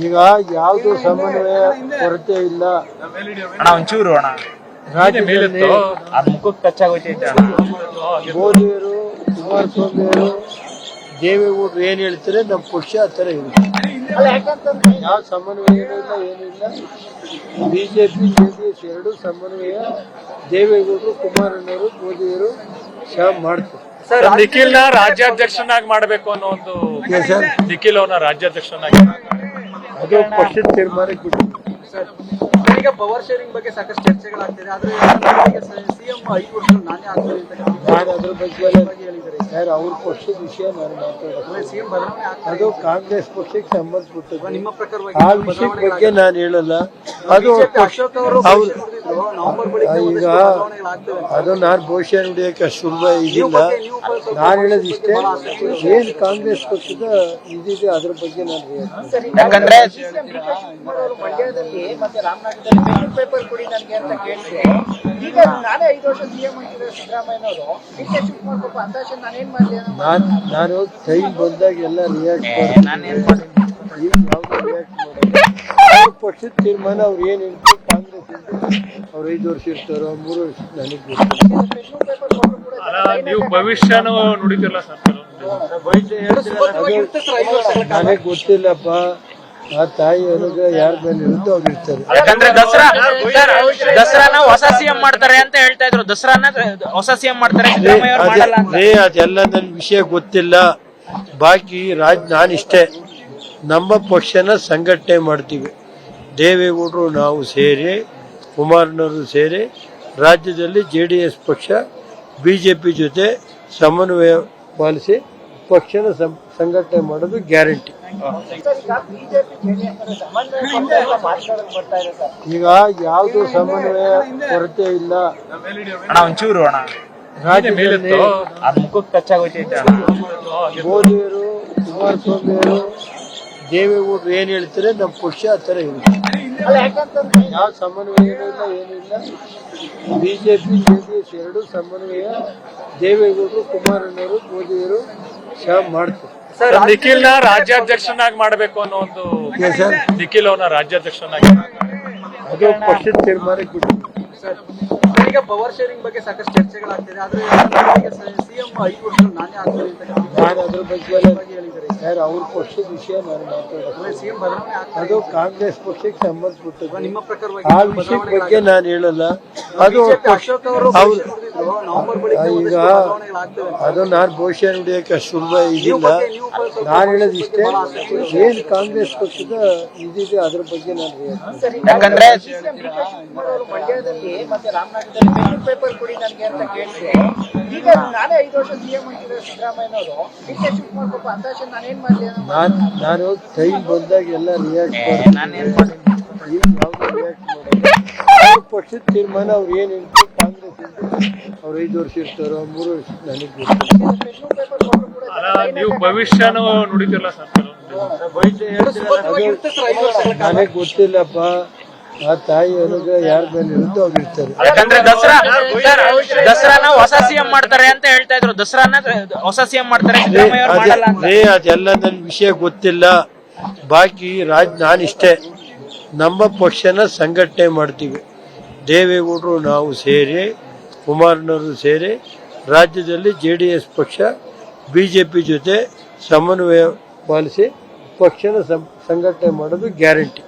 ಈಗ ಯಾವುದು ಸಮನ್ವಯ ಕೊರತೆ ಇಲ್ಲ ಒಂಚೂರು ರಾಜ್ಯದಲ್ಲಿ ಮುಖಕ್ಕೆ ಟಚ್ ಆಗೋಯ್ತೈತೆ ಮೋದಿಯವರು ಕುಮಾರಸ್ವಾಮಿಯವರು ದೇವೇಗೌಡರು ಏನ್ ಹೇಳ್ತಾರೆ ನಮ್ಮ ಪಕ್ಷ ಆ ಥರ ಇರುತ್ತೆ. ಯಾವ ಸಮನ್ವಯ ಏನಿಲ್ಲ ಏನಿಲ್ಲ. ಬಿಜೆಪಿ ಜೆಡಿಎಸ್ ಎರಡು ಸಮನ್ವಯ ದೇವೇಗೌಡರು ಕುಮಾರಣ್ಣವರು ಮೋದಿಯವರು ಮಾಡ್ತಾರೆ. ನಿಖಿಲ್ ರಾಜ್ಯಾಧ್ಯಕ್ಷನಾಗಿ ಮಾಡಬೇಕು ಅನ್ನೋ ಒಂದು ನಿಖಿಲ್ ಅವನ ರಾಜ್ಯಾಧ್ಯಕ್ಷನಾಗಿ ಅದು ಪಕ್ಷದ ತೀರ್ಮಾನಕ್ಕೆ ಬಿಟ್ಟು. ಈಗ ಪವರ್ ಶೇರಿಂಗ್ ಬಗ್ಗೆ ಸಾಕಷ್ಟು ಚರ್ಚೆಗಳಾಗ್ತಿದೆ. ಆದ್ರೆ ಸಿಎಂ 5 ವರ್ಷ ನಾನೇ ಆಗ್ತೀನಿ ಅಂತ ನಾನು ಅದ್ರ ಬಗ್ಗೆ ಯಾರು ಅವ್ರ ಪಕ್ಷದ ವಿಷಯ ನಾನು ಮಾತಾಡೋದು. ಸಿಎಂ ಬದಲಾವಣೆ ಅದು ಕಾಂಗ್ರೆಸ್ ಪಕ್ಷಕ್ಕೆ ಸಂಬಂಧಪಟ್ಟದ್ದು. ನಿಮ್ಮ ಪ್ರಕಾರವಾಗಿ ಆ ವಿಷಯದ ಬಗ್ಗೆ ನಾನು ಹೇಳಲ್ಲ. ಅದು ಅಶೋಕ್ ಅವರು ನವೆಂಬರ್ ಬಳಿಕ ಈಗ ಅದು ನಾನು ಭವಿಷ್ಯ ನುಡಿಯಕ್ಕೆ ಅಷ್ಟು ಸುಲಭ ಇದಿಲ್ಲ. ನಾನು ಹೇಳೋದು ಇಷ್ಟೇ, ಏನ್ ಕಾಂಗ್ರೆಸ್ ಪಕ್ಷದ ಇದಿದೆ ಅದ್ರ ಬಗ್ಗೆ ನಾನು ಹೇಳ್ತೀನಿ. ಯಾಕಂದ್ರೆ ಮಂಡ್ಯದಲ್ಲಿ ಮತ್ತೆ ರಾಮನಗರದಲ್ಲಿ ಬೆಂಗಳೂರು ಪೇಪರ್ ಕೊಡಿ ನನಗೆ ಅಂತ ಕೇಳಿದ್ರೆ, ಈಗ ನಾನೇ 5 ವರ್ಷ ಸಿಎಂ ಆಗಿರೋ ಸಿದ್ದರಾಮಯ್ಯನವರು ಡಿಕೆ ಶಿವಕುಮಾರ್ ಪಾಪ ಅಂದಾಜು ನಾನೇನ್ ಮಾಡ್ಲಿ ನಾನು ಟೈಮ್ ಬಂದಾಗ ಎಲ್ಲ ರಿಯಾಕ್ಟ್ ಈಗ ಯಾವ್ದು ರಿಯಾಕ್ಟ್ ಮಾಡೋದು. ಅವ್ರ ಪಕ್ಷದ ತೀರ್ಮಾನ ಅವ್ರು ಏನ್ ಹೇಳ್ತಾರೆ. ಕಾಂಗ್ರೆಸ್ ಅವ್ರು 5 ವರ್ಷ ಇರ್ತಾರೋ 3 ವರ್ಷ ನನಗೆ ನೀವು ಭವಿಷ್ಯನೂ ನುಡಿತಿರಲ್ಲ ಸರ್. ನನಗೆ ಗೊತ್ತಿಲ್ಲಪ್ಪ. ಆ ತಾಯಿ ಅನುಗ್ರಹ ಯಾರ ಮೇಲೆ ಇರುತ್ತೋ ಅವ್ರು ಇರ್ತಾರೆ. ಯಾಕಂದ್ರೆ ದಸರಾನ ಹೊಸ ಸಿಎಂ ಮಾಡ್ತಾರೆ ಅಂತ ಹೇಳ್ತಾ ಇದ್ರು. ದಸರಾನ ಹೊಸ ಸಿಎಂ ಮಾಡ್ತಾರೆ, ಸಿದ್ದರಾಮಯ್ಯ ಅವ್ರು ಮಾಡಲ್ಲ ಅಂತ. ಅದೆಲ್ಲ ನನ್ ವಿಷಯ ಗೊತ್ತಿಲ್ಲ. ಬಾಕಿ ನಾನಿಷ್ಟೇ, ನಮ್ಮ ಪಕ್ಷನ ಸಂಘಟನೆ ಮಾಡ್ತೀವಿ. ದೇವೇಗೌಡರು ನಾವು ಸೇರಿ, ಕುಮಾರಣ್ಣವರು ಸೇರಿ ರಾಜ್ಯದಲ್ಲಿ JDS ಪಕ್ಷ ಬಿಜೆಪಿ ಜೊತೆ ಸಮನ್ವಯ ಪಾಲಿಸಿ ಪಕ್ಷನ ಸಂಘಟನೆ ಮಾಡೋದು ಗ್ಯಾರಂಟಿ. ಈಗ ಯಾವುದು ಸಮನ್ವಯ ಕೊರತೆ ಇಲ್ಲ ಒಂಚೂರು ರಾಜ್ಯದಲ್ಲಿ ಮುಖಕ್ಕೆ ಟಚ್ ಆಗೋಯ್ತೈತೆ ಮೋದಿಯವರು ಕುಮಾರಸ್ವಾಮಿಯವರು ದೇವೇಗೌಡರು ಏನ್ ಹೇಳ್ತಾರೆ ನಮ್ಮ ಪಕ್ಷ ಆ ಥರ ಇರುತ್ತೆ. ಯಾವ ಸಮನ್ವಯ ಏನಿಲ್ಲ ಏನಿಲ್ಲ. ಬಿಜೆಪಿ ಜೆಡಿಎಸ್ ಎರಡು ಸಮನ್ವಯ ದೇವೇಗೌಡರು ಕುಮಾರಣ್ಣವರು ಮೋದಿಯವರು ಮಾಡ್ತಾರೆ. ನಿಖಿಲ್ ರಾಜ್ಯಾಧ್ಯಕ್ಷನಾಗಿ ಮಾಡಬೇಕು ಅನ್ನೋ ಒಂದು ನಿಖಿಲ್ ಅವನ ರಾಜ್ಯಾಧ್ಯಕ್ಷನಾಗಿ ಅದು ಪಕ್ಷದ ತೀರ್ಮಾನಕ್ಕೆ ಬಿಟ್ಟು. ಈಗ ಪವರ್ ಶೇರಿಂಗ್ ಬಗ್ಗೆ ಸಾಕಷ್ಟು ಚರ್ಚೆಗಳಾಗ್ತಿದೆ. ಆದ್ರೆ ಸಿಎಂ 5 ವರ್ಷ ನಾನೇ ಆಗ್ತೀನಿ ಅಂತ ನಾನು ಅದ್ರ ಬಗ್ಗೆ ಯಾರು ಅವ್ರ ಪಕ್ಷದ ವಿಷಯ ನಾನು ಮಾತಾಡೋದು. ಸಿಎಂ ಬದಲಾವಣೆ ಅದು ಕಾಂಗ್ರೆಸ್ ಪಕ್ಷಕ್ಕೆ ಸಂಬಂಧಪಟ್ಟದ್ದು. ನಿಮ್ಮ ಪ್ರಕಾರವಾಗಿ ಆ ವಿಷಯದ ಬಗ್ಗೆ ನಾನು ಹೇಳಲ್ಲ. ಅದು ಅಶೋಕ್ ಅವರು ನವೆಂಬರ್ ಬಳಿಕ ಈಗ ಅದು ನಾನು ಭವಿಷ್ಯ ನುಡಿಯಕ್ಕೆ ಅಷ್ಟು ಸುಲಭ ಇದಿಲ್ಲ. ನಾನು ಹೇಳೋದು ಇಷ್ಟೇ, ಏನ್ ಕಾಂಗ್ರೆಸ್ ಪಕ್ಷದ ಇದಿದೆ ಅದ್ರ ಬಗ್ಗೆ ನಾನು ಹೇಳ್ತೀನಿ. ಯಾಕಂದ್ರೆ ಮಂಡ್ಯದಲ್ಲಿ ಮತ್ತೆ ರಾಮನಗರದಲ್ಲಿ ಬೆಂಗಳೂರು ಪೇಪರ್ ಕೊಡಿ ನನಗೆ ಅಂತ ಕೇಳಿದ್ರೆ, ಈಗ ನಾನೇ 5 ವರ್ಷ ಸಿಎಂ ಆಗಿರೋ ಸಿದ್ದರಾಮಯ್ಯನವರು ಡಿಕೆ ಶಿವಕುಮಾರ್ ಪಾಪ ಅಂದಾಜು ನಾನೇನ್ ಮಾಡ್ಲಿ ನಾನು ಟೈಮ್ ಬಂದಾಗ ಎಲ್ಲ ರಿಯಾಕ್ಟ್ ಈಗ ಯಾವ್ದು ರಿಯಾಕ್ಟ್ ಮಾಡೋದು. ಅವ್ರ ಪಕ್ಷದ ತೀರ್ಮಾನ ಅವ್ರು ಏನ್ ಹೇಳ್ತಾರೆ. ಕಾಂಗ್ರೆಸ್ ಅವ್ರು 5 ವರ್ಷ ಇರ್ತಾರೋ 3 ವರ್ಷ ನನಗೆ ನೀವು ಭವಿಷ್ಯನೂ ನುಡಿತಿರಲ್ಲ ಸರ್. ನನಗೆ ಗೊತ್ತಿಲ್ಲಪ್ಪ. ಆ ತಾಯಿ ಅನುಗ್ರಹ ಯಾರ ಮೇಲೆ ಇರುತ್ತೋ ಅವ್ರು ಇರ್ತಾರೆ. ಯಾಕಂದ್ರೆ ದಸರಾನ ಹೊಸ ಸಿಎಂ ಮಾಡ್ತಾರೆ ಅಂತ ಹೇಳ್ತಾ ಇದ್ರು. ದಸರಾನ ಹೊಸ ಸಿಎಂ ಮಾಡ್ತಾರೆ, ಸಿದ್ದರಾಮಯ್ಯ ಅವ್ರು ಮಾಡಲ್ಲ ಅಂತ. ಅದೆಲ್ಲ ನನ್ ವಿಷಯ ಗೊತ್ತಿಲ್ಲ. ಬಾಕಿ ನಾನಿಷ್ಟೇ, ನಮ್ಮ ಪಕ್ಷನ ಸಂಘಟನೆ ಮಾಡ್ತೀವಿ. ದೇವೇಗೌಡರು ನಾವು ಸೇರಿ, ಕುಮಾರಣ್ಣವರು ಸೇರಿ ರಾಜ್ಯದಲ್ಲಿ JDS ಪಕ್ಷ ಬಿಜೆಪಿ ಜೊತೆ ಸಮನ್ವಯ ಪಾಲಿಸಿ ಪಕ್ಷನ ಸಂಘಟನೆ ಮಾಡೋದು ಗ್ಯಾರಂಟಿ.